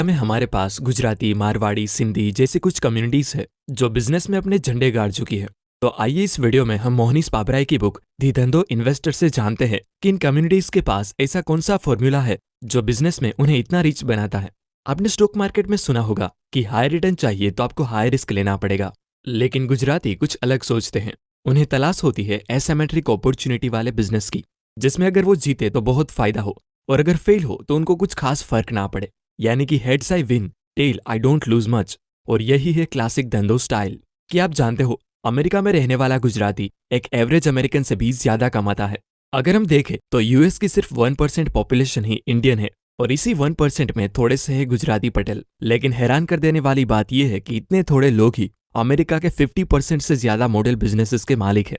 में हमारे पास गुजराती, मारवाड़ी, सिंधी जैसी कुछ कम्युनिटीज है जो बिजनेस में अपने झंडे गाड़ चुकी है। तो आइए इस वीडियो में हम मोहनीश पाबराई की बुक दी धंधो इन्वेस्टर से जानते हैं कि इन कम्युनिटीज के पास ऐसा कौन सा फॉर्मूला है जो बिजनेस में उन्हें इतना रिच बनाता है। आपने स्टॉक मार्केट में सुना होगा कि हाई रिटर्न चाहिए तो आपको हाई रिस्क लेना पड़ेगा, लेकिन गुजराती कुछ अलग सोचते हैं। उन्हें तलाश होती है एसिमेट्रिक अपॉर्चुनिटी वाले बिजनेस की, जिसमें अगर वो जीते तो बहुत फायदा हो और अगर फेल हो तो उनको कुछ खास फर्क ना पड़े, यानी कि heads I win, tail I don't lose much. और यही है क्लासिक धंधो स्टाइल। कि आप जानते हो, अमेरिका में रहने वाला गुजराती एक एवरेज अमेरिकन से भी ज्यादा कमाता है। अगर हम देखें तो यूएस की सिर्फ 1% पॉपुलेशन ही इंडियन है और इसी 1% में थोड़े से है गुजराती पटेल। लेकिन हैरान कर देने वाली बात यह है कि इतने थोड़े लोग ही अमेरिका के 50% से ज्यादा मॉडल बिजनेसेस के मालिक है।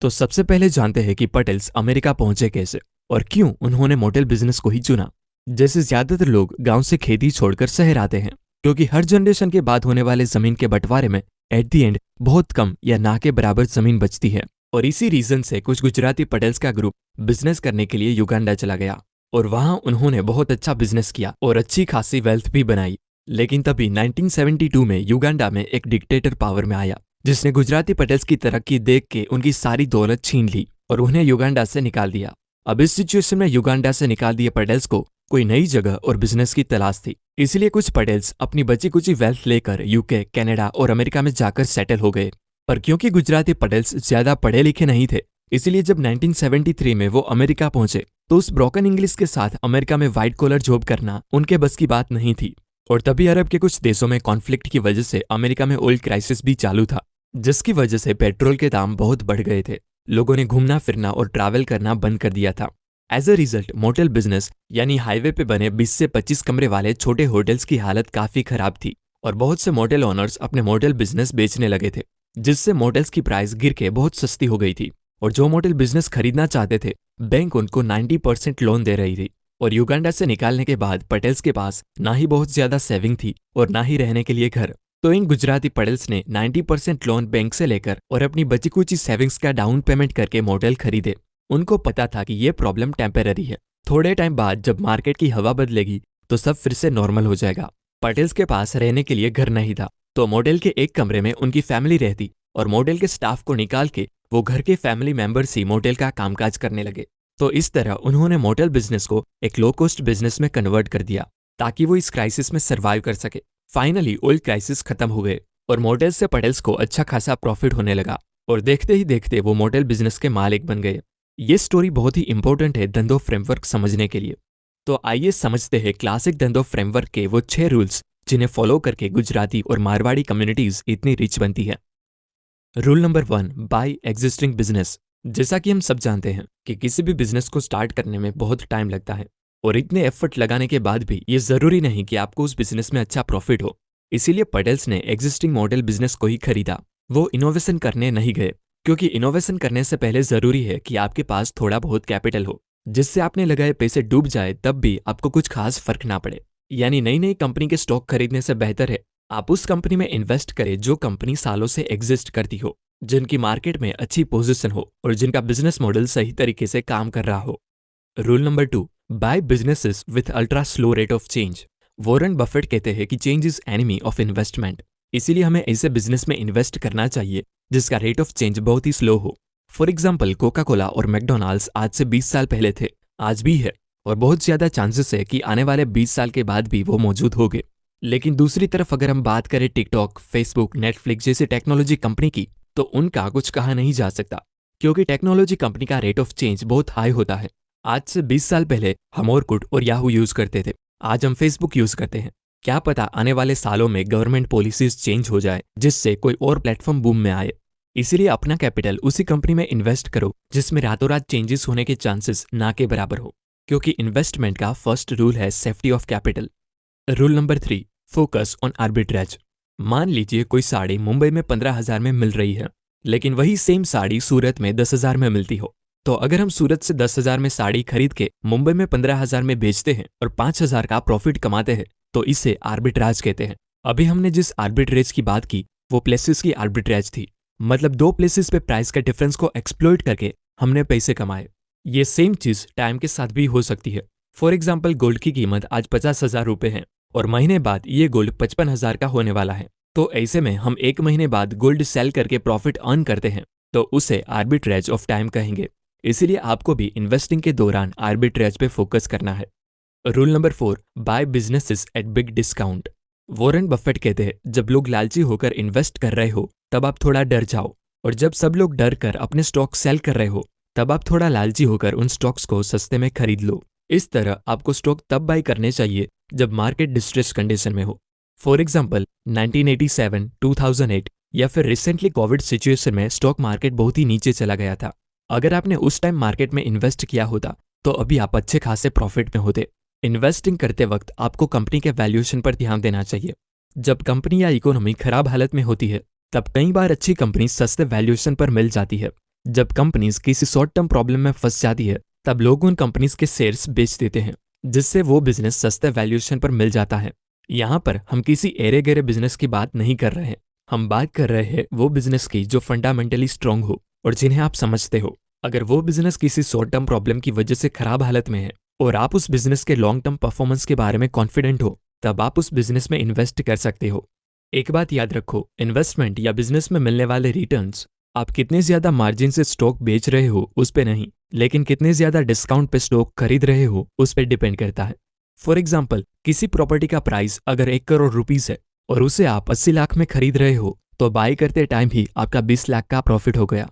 तो सबसे पहले जानते हैं कि पटेल्स अमेरिका पहुंचे कैसे और क्यों उन्होंने मॉडल बिजनेस को ही चुना। जैसे ज्यादातर लोग गांव से खेती छोड़कर शहर आते हैं, क्योंकि हर जनरेशन के बाद होने वाले जमीन के बंटवारे में एट दी एंड बहुत कम या ना के बराबर जमीन बचती है। और इसी रीजन से कुछ गुजराती पटेल्स का ग्रुप बिजनेस करने के लिए युगांडा चला गया और वहां उन्होंने बहुत अच्छा बिजनेस किया और अच्छी खासी वेल्थ भी बनाई। लेकिन तभी 1972 में युगांडा में एक डिक्टेटर पावर में आया, जिसने गुजराती पटेल्स की तरक्की देख के उनकी सारी दौलत छीन ली और उन्हें युगांडा से निकाल दिया। अब इस सिचुएशन में युगांडा से निकाल दिए पटेल्स को कोई नई जगह और बिजनेस की तलाश थी। इसलिए कुछ पटेल्स अपनी बची कुची वेल्थ लेकर यूके, कनाडा और अमेरिका में जाकर सेटल हो गए। पर क्योंकि गुजराती पटेल्स ज्यादा पढ़े लिखे नहीं थे, इसलिए जब 1973 में वो अमेरिका पहुंचे तो उस ब्रोकन इंग्लिश के साथ अमेरिका में व्हाइट कॉलर जॉब करना उनके बस की बात नहीं थी। और तभी अरब के कुछ देशों में कॉन्फ्लिक्ट की वजह से अमेरिका में ऑयल क्राइसिस भी चालू था, जिसकी वजह से पेट्रोल के दाम बहुत बढ़ गए थे। लोगों ने घूमना फिरना और ट्रैवल करना बंद कर दिया था। As a result motel business यानी हाईवे पे बने 20 से 25 कमरे वाले छोटे होटल्स की हालत काफी खराब थी और बहुत से मोटेल ओनर्स अपने मोटेल बिजनेस बेचने लगे थे, जिससे मोटेल्स की प्राइस गिर के बहुत सस्ती हो गई थी। और जो मोटेल बिजनेस खरीदना चाहते थे, बैंक उनको 90% लोन दे रही थी। और युगांडा से निकालने के बाद पटेल्स के पास ना ही बहुत ज्यादा सेविंग थी और ना ही रहने के लिए घर। तो इन गुजराती पटेल्स ने 90% लोन बैंक से लेकर और अपनी बची कुची सेविंग्स का डाउन पेमेंट करके मोटेल खरीदे। उनको पता था कि ये प्रॉब्लम टेम्पररी है, थोड़े टाइम बाद जब मार्केट की हवा बदलेगी तो सब फिर से नॉर्मल हो जाएगा। पटेल्स के पास रहने के लिए घर नहीं था, तो मॉडल के एक कमरे में उनकी फैमिली रहती और मॉडल के स्टाफ को निकाल के वो घर के फैमिली मेंबर्स ही मॉडल का कामकाज करने लगे। तो इस तरह उन्होंने मॉडल बिजनेस को एक लो कॉस्ट बिजनेस में कन्वर्ट कर दिया ताकि वो इस क्राइसिस में सर्वाइव कर सके। फाइनली ऑयल क्राइसिस खत्म हो गए और मॉडल से पटेल्स को अच्छा खासा प्रॉफिट होने लगा और देखते ही देखते वो मॉडल बिजनेस के मालिक बन गए। ये स्टोरी बहुत ही इंपॉर्टेंट है धंधो फ्रेमवर्क समझने के लिए। तो आइए समझते हैं क्लासिक धंधो फ्रेमवर्क के वो 6 रूल्स जिन्हें फॉलो करके गुजराती और मारवाड़ी कम्युनिटीज इतनी रिच बनती है। Rule number 1, buy existing business. जैसा कि हम सब जानते हैं कि किसी भी बिजनेस को स्टार्ट करने में बहुत टाइम लगता है और इतने एफर्ट लगाने के बाद भी ये जरूरी नहीं कि आपको उस बिजनेस में अच्छा प्रॉफिट हो। इसीलिए पटेल्स ने एग्जिस्टिंग मॉडल बिजनेस को ही खरीदा। वो इनोवेशन करने नहीं गए, क्योंकि इनोवेशन करने से पहले जरूरी है कि आपके पास थोड़ा बहुत कैपिटल हो, जिससे आपने लगाए पैसे डूब जाए तब भी आपको कुछ खास फर्क ना पड़े। यानी नई नई कंपनी के स्टॉक खरीदने से बेहतर है आप उस कंपनी में इन्वेस्ट करें जो कंपनी सालों से एग्जिस्ट करती हो, जिनकी मार्केट में अच्छी पोजीशन हो और जिनका बिजनेस मॉडल सही तरीके से काम कर रहा हो। Rule number 2, buy businesses with ultra slow rate of change. Warren Buffett कहते हैं कि change is enemy of investment. इसीलिए हमें ऐसे बिजनेस में इन्वेस्ट करना चाहिए जिसका रेट ऑफ चेंज बहुत ही स्लो हो। फॉर एग्जाम्पल कोका कोला और मैकडोनाल्ड्स आज से 20 साल पहले थे, आज भी है और बहुत ज्यादा चांसेस है कि आने वाले 20 साल के बाद भी वो मौजूद होंगे। लेकिन दूसरी तरफ अगर हम बात करें टिकटॉक, फेसबुक, नेटफ्लिक्स जैसी टेक्नोलॉजी कंपनी की, तो उनका कुछ कहा नहीं जा सकता, क्योंकि टेक्नोलॉजी कंपनी का रेट ऑफ चेंज बहुत हाई होता है। आज से 20 साल पहले हम ऑरकुट और याहू यूज करते थे, आज हम फेसबुक यूज करते हैं। क्या पता आने वाले सालों में गवर्नमेंट पॉलिसीज चेंज हो जाए जिससे कोई और प्लेटफॉर्म बूम में आए। इसीलिए अपना कैपिटल उसी कंपनी में इन्वेस्ट करो जिसमें रातों रात चेंजेस होने के चांसेस ना के बराबर हो, क्योंकि इन्वेस्टमेंट का फर्स्ट रूल है safety of capital. Rule number 3, focus on arbitrage. मान लीजिए कोई साड़ी मुंबई में 15,000 में मिल रही है, लेकिन वही सेम साड़ी सूरत में 10,000 में मिलती हो। तो अगर हम सूरत से 10,000 में साड़ी खरीद के मुंबई में 15,000 में बेचते हैं और 5,000 का प्रॉफिट कमाते हैं, तो इसे आर्बिट्राज कहते हैं। अभी हमने जिस आर्बिट्रेज की बात की वो प्लेसेस की आर्बिट्रेज थी, मतलब 2 प्लेसेस पे प्राइस का डिफरेंस को एक्सप्लॉइट करके हमने पैसे कमाए। ये सेम चीज टाइम के साथ भी हो सकती है। फॉर एग्जाम्पल गोल्ड की कीमत आज 50,000 रुपए है और महीने बाद ये गोल्ड 55,000 का होने वाला है। तो ऐसे में हम 1 महीने बाद गोल्ड सेल करके प्रॉफिट अर्न करते हैं, तो उसे आर्बिट्रेज ऑफ टाइम कहेंगे। इसीलिए आपको भी इन्वेस्टिंग के दौरान आर्बिट्रेज पे फोकस करना है। Rule number 4, buy businesses at big discount. Warren Buffett कहते हैं, जब लोग लालची होकर इन्वेस्ट कर रहे हो तब आप थोड़ा डर जाओ, और जब सब लोग डर कर अपने स्टॉक सेल कर रहे हो तब आप थोड़ा लालची होकर उन स्टॉक्स को सस्ते में खरीद लो। इस तरह आपको स्टॉक तब बाय करने चाहिए जब मार्केट डिस्ट्रेस कंडीशन में हो। फॉर एग्जाम्पल 1987, 2008 या फिर रिसेंटली कोविड सिचुएशन में स्टॉक मार्केट बहुत ही नीचे चला गया था। अगर आपने उस टाइम मार्केट में इन्वेस्ट किया होता तो अभी आप अच्छे खासे प्रॉफिट में होते। इन्वेस्टिंग करते वक्त आपको कंपनी के वैल्यूएशन पर ध्यान देना चाहिए। जब कंपनी या इकोनॉमी खराब हालत में होती है तब कई बार अच्छी कंपनी सस्ते वैल्यूएशन पर मिल जाती है। जब कंपनीज किसी शॉर्ट टर्म प्रॉब्लम में फंस जाती है तब लोग उन कंपनीज के शेयर्स बेच देते हैं, जिससे वो बिजनेस सस्ते वैल्यूएशन पर मिल जाता है। यहाँ पर हम किसी एरे गहरे बिजनेस की बात नहीं कर रहे हैं, हम बात कर रहे हैं वो बिजनेस की जो फंडामेंटली स्ट्रांग हो और जिन्हें आप समझते हो। अगर वो बिजनेस किसी शॉर्ट टर्म प्रॉब्लम की वजह से खराब हालत में है और आप उस बिजनेस के लॉन्ग टर्म परफॉर्मेंस के बारे में कॉन्फिडेंट हो, तब आप उस बिजनेस में इन्वेस्ट कर सकते हो। एक बात याद रखो, इन्वेस्टमेंट या बिजनेस में मिलने वाले रिटर्न्स आप कितने ज्यादा मार्जिन से स्टॉक बेच रहे हो उस पे नहीं, लेकिन कितने ज्यादा डिस्काउंट पे स्टॉक खरीद रहे हो उस पे डिपेंड करता है। फॉर एग्जाम्पल, किसी प्रॉपर्टी का प्राइस अगर 1 करोड़ रुपीस है और उसे आप 80 लाख में खरीद रहे हो तो बाय करते टाइम ही आपका 20 लाख का प्रॉफिट हो गया।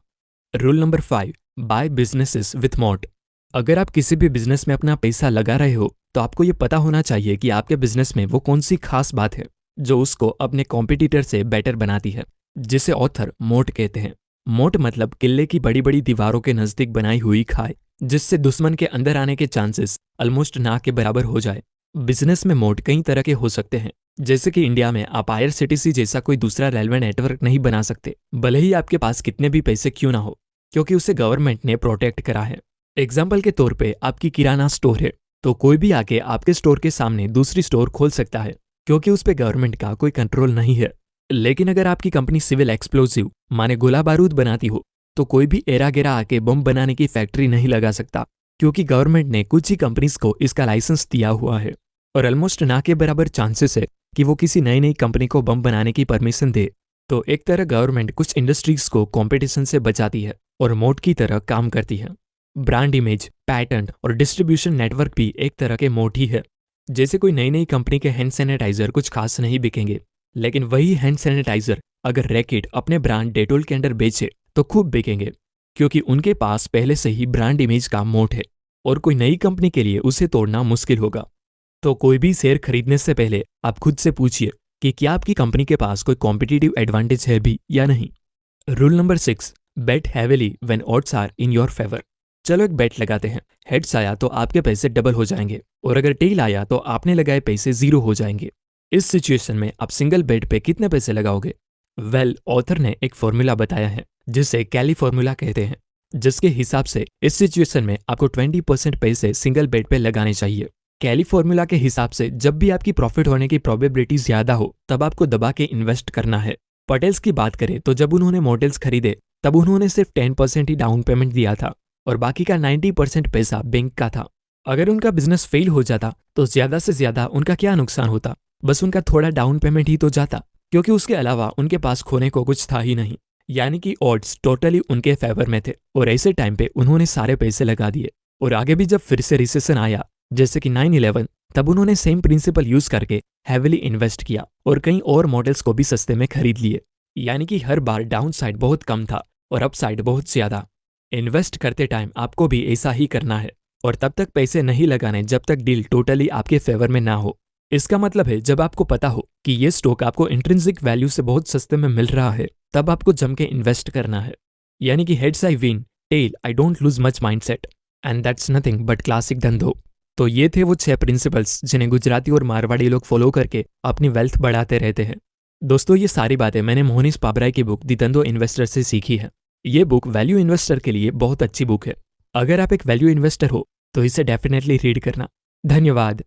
Rule number 5, buy businesses with moat. अगर आप किसी भी बिजनेस में अपना पैसा लगा रहे हो तो आपको ये पता होना चाहिए कि आपके बिजनेस में वो कौन सी खास बात है जो उसको अपने कॉम्पिटिटर से बेटर बनाती है, जिसे ऑथर मोट कहते हैं। मोट मतलब किले की बड़ी बड़ी दीवारों के नजदीक बनाई हुई खाई, जिससे दुश्मन के अंदर आने के चांसेस ऑलमोस्ट ना के बराबर हो जाए। बिजनेस में मोट कई तरह के हो सकते हैं, जैसे कि इंडिया में आप IRCTC जैसा कोई दूसरा रेलवे नेटवर्क नहीं बना सकते, भले ही आपके पास कितने भी पैसे क्यों ना हो, क्योंकि उसे गवर्नमेंट ने प्रोटेक्ट करा है। एग्जाम्पल के तौर पे आपकी किराना स्टोर है तो कोई भी आके आपके स्टोर के सामने दूसरी स्टोर खोल सकता है, क्योंकि उस पे गवर्नमेंट का कोई कंट्रोल नहीं है। लेकिन अगर आपकी कंपनी सिविल एक्सप्लोजिव माने गोला बारूद बनाती हो तो कोई भी एरा गेरा आके बम बनाने की फैक्ट्री नहीं लगा सकता, क्योंकि गवर्नमेंट ने कुछ ही कंपनीज को इसका लाइसेंस दिया हुआ है और ऑलमोस्ट ना के बराबर चांसेस है कि वो किसी नई कंपनी को बम बनाने की परमिशन दे। तो एक तरह गवर्नमेंट कुछ इंडस्ट्रीज को कंपटीशन से बचाती है और मोट की तरह काम करती है। ब्रांड इमेज, पैटेंट और डिस्ट्रीब्यूशन नेटवर्क भी एक तरह के मोट ही है। जैसे कोई नई कंपनी के हैंड सैनिटाइजर कुछ खास नहीं बिकेंगे, लेकिन वही हैंड सैनिटाइजर अगर रैकेट अपने ब्रांड डेटोल के अंडर बेचे तो खूब बिकेंगे, क्योंकि उनके पास पहले से ही ब्रांड इमेज का मोट है और कोई नई कंपनी के लिए उसे तोड़ना मुश्किल होगा। तो कोई भी शेयर खरीदने से पहले आप खुद से पूछिए कि क्या आपकी कंपनी के पास कोई कॉम्पिटिटिव एडवांटेज है भी या नहीं। Rule number 6, bet heavily when odds are in your favour. चलो एक बेट लगाते हैं, हेड्स आया तो आपके पैसे डबल हो जाएंगे और अगर टेल आया तो आपने लगाए पैसे 0 हो जाएंगे। इस सिचुएशन में आप सिंगल बेट पे कितने पैसे लगाओगे? ऑथर ने एक फॉर्मूला बताया है जिसे कैली फॉर्मूला कहते हैं, जिसके हिसाब से इस सिचुएशन में आपको 20% पैसे सिंगल बेट पे लगाने चाहिए। कैली फॉर्मूला के हिसाब से जब भी आपकी प्रॉफिट होने की प्रोबेबिलिटी ज्यादा हो तब आपको दबा के इन्वेस्ट करना है। पटेल्स की बात करें तो जब उन्होंने मॉडल्स खरीदे तब उन्होंने सिर्फ 10% ही डाउन पेमेंट दिया था और बाकी का 90% पैसा बैंक का था। अगर उनका बिजनेस फेल हो जाता तो ज्यादा से ज्यादा उनका क्या नुकसान होता, बस उनका थोड़ा डाउन पेमेंट ही तो जाता, क्योंकि उसके अलावा उनके पास खोने को कुछ था ही नहीं। यानी कि ऑड्स टोटली उनके फेवर में थे और ऐसे टाइम पे उन्होंने सारे पैसे लगा दिए। और आगे भी जब फिर से रिसेशन आया जैसे कि 9/11, तब उन्होंने सेम प्रिंसिपल यूज करके हैवीली इन्वेस्ट किया और कई और मॉडल्स को भी सस्ते में खरीद लिए। यानी कि हर बार डाउन साइड बहुत कम था और अप साइड बहुत ज्यादा। इन्वेस्ट करते टाइम आपको भी ऐसा ही करना है और तब तक पैसे नहीं लगाने जब तक डील टोटली आपके फेवर में ना हो। इसका मतलब है जब आपको पता हो कि ये स्टॉक आपको इंट्रिंसिक वैल्यू से बहुत सस्ते में मिल रहा है तब आपको जम के इन्वेस्ट करना है। यानी कि heads I win, tail I don't lose much mindset and that's nothing but classic धंधो। तो ये थे वो 6 प्रिंसिपल्स जिन्हें गुजराती और मारवाड़ी लोग फॉलो करके अपनी वेल्थ बढ़ाते रहते हैं। दोस्तों, ये सारी बातें मैंने मोहनीश पाबराई की बुक दी धंधो इन्वेस्टर से सीखी है। ये बुक वैल्यू इन्वेस्टर के लिए बहुत अच्छी बुक है। अगर आप एक वैल्यू इन्वेस्टर हो तो इसे डेफिनेटली रीड करना। धन्यवाद।